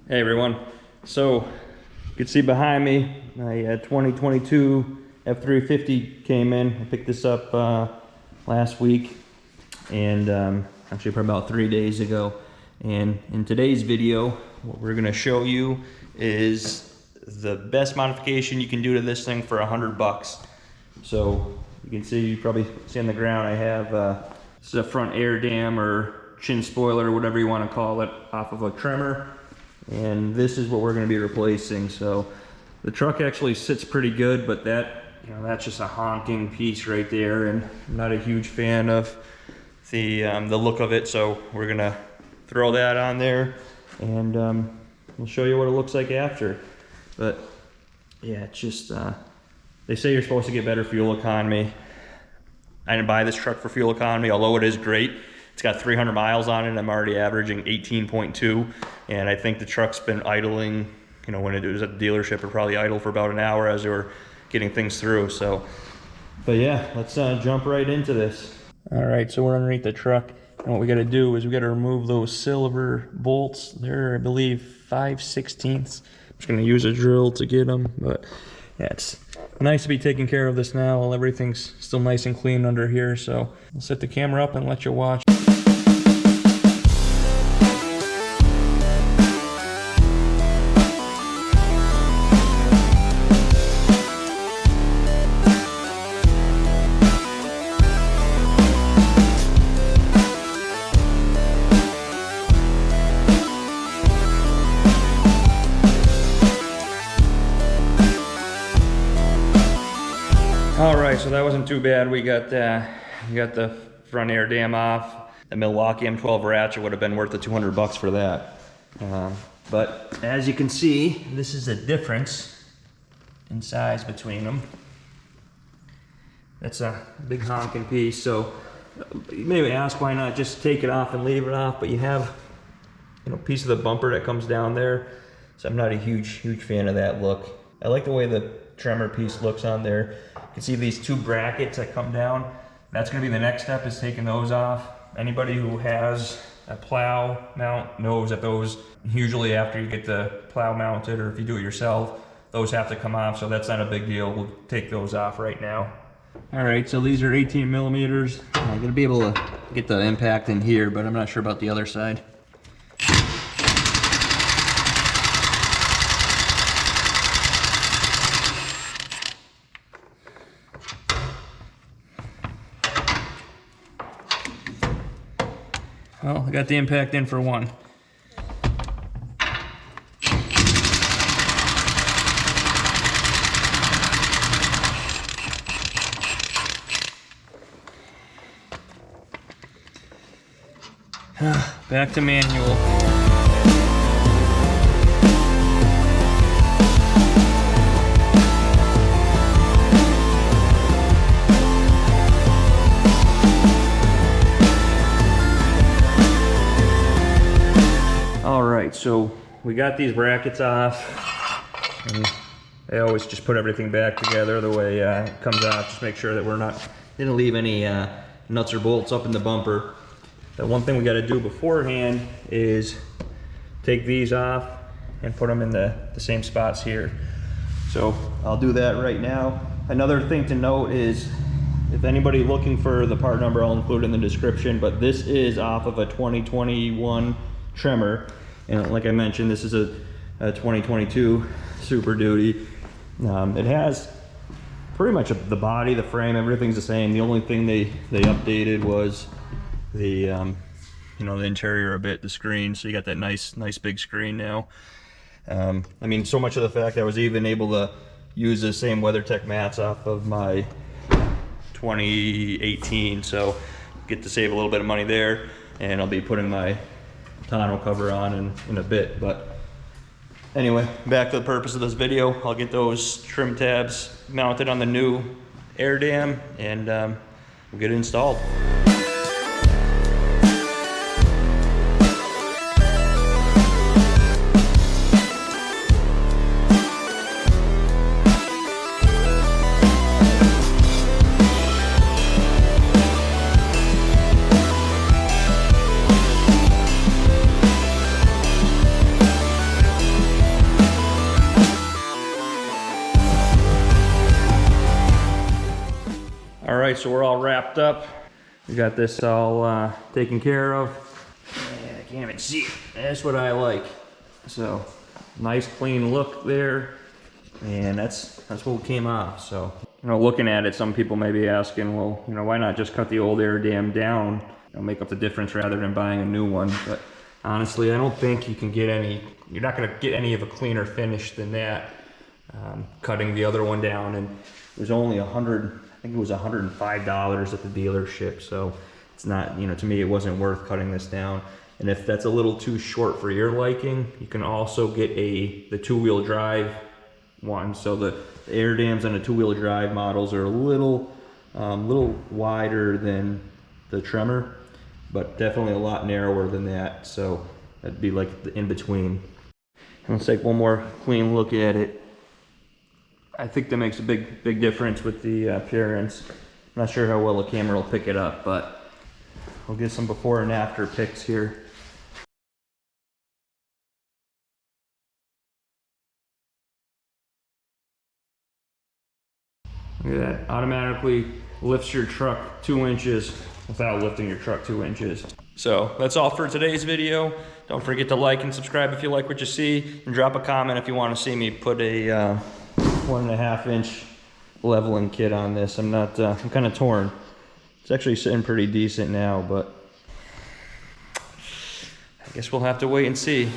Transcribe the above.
Hey everyone, so you can see behind me my 2022 F350 came in. I picked this up last week and actually probably about 3 days ago. And in today's video, what we're gonna show you is the best modification you can do to this thing for $100. So you can see, you probably see on the ground, I have this is a front air dam or chin spoiler, whatever you want to call it, off of a Tremor. And this is what we're going to be replacing. So the truck actually sits pretty good, but that, that's just a honking piece right there, and I'm not a huge fan of the look of it. So we're gonna throw that on there, and we'll show you what it looks like after. But yeah, it's just they say you're supposed to get better fuel economy. I didn't buy this truck for fuel economy, although it is great. It's got 300 miles on it. I'm already averaging 18.2, and I think the truck's been idling, when it was at the dealership, it probably idled for about an hour as they were getting things through. So, but yeah, let's jump right into this. All right, so we're underneath the truck, and what we gotta do is we gotta remove those silver bolts. They're, I believe, 5/16. I'm just gonna use a drill to get them, but yeah, it's nice to be taking care of this now while everything's still nice and clean under here. So I'll set the camera up and let you watch. All right, so that wasn't too bad. We got the front air dam off. The Milwaukee M12 ratchet would have been worth the $200 for that. But as you can see, this is a difference in size between them. That's a big honking piece. So you may ask, why not just take it off and leave it off? But you have, a piece of the bumper that comes down there. So I'm not a huge fan of that look. I like the way the Tremor piece looks on there. You can see these two brackets that come down. That's gonna be the next step, is taking those off. Anybody who has a plow mount knows that those, usually after you get the plow mounted, or if you do it yourself, those have to come off, so that's not a big deal. We'll take those off right now. All right, so these are 18 millimeters. I'm gonna be able to get the impact in here, but I'm not sure about the other side. Well, I got the impact in for one. Back to manual. So we got these brackets off, and I always just put everything back together the way it comes out. Just make sure that we're not gonna leave any nuts or bolts up in the bumper. The one thing we got to do beforehand is take these off and put them in the same spots here. So I'll do that right now. Another thing to note is, if anybody looking for the part number, I'll include it in the description, but this is off of a 2021 Tremor. And like I mentioned, this is a 2022 Super Duty. It has pretty much the body, the frame, everything's the same. The only thing they updated was the the interior a bit, the screen. So you got that nice big screen now. I mean, so much of the fact I was even able to use the same WeatherTech mats off of my 2018. So get to save a little bit of money there, and I'll be putting my tonneau cover on in a bit. But anyway, back to the purpose of this video. I'll get those trim tabs mounted on the new air dam, and we'll get it installed. right, so we're all wrapped up. We got this all taken care of. Yeah, I can't even see it. That's what I like. So, nice clean look there. And that's what came off. So, you know, looking at it, some people may be asking, well, you know, why not just cut the old air dam down, you know, make up the difference rather than buying a new one? But honestly, I don't think you can get any, you're not gonna get any of a cleaner finish than that, cutting the other one down. And it was only $100, I think it was $105 at the dealership. So it's not, you know, to me, it wasn't worth cutting this down. And if that's a little too short for your liking, you can also get the two-wheel drive one. So the air dams on the two-wheel drive models are a little wider than the Tremor, but definitely a lot narrower than that. So that'd be like the in-between. Let's take one more clean look at it. I think that makes a big difference with the appearance. I'm not sure how well the camera will pick it up, but we'll get some before and after pics here. Look at that, automatically lifts your truck 2 inches without lifting your truck 2 inches. So that's all for today's video. Don't forget to like and subscribe if you like what you see, and drop a comment if you want to see me put a 1.5 inch leveling kit on this. I'm kind of torn. It's actually sitting pretty decent now, but I guess we'll have to wait and see.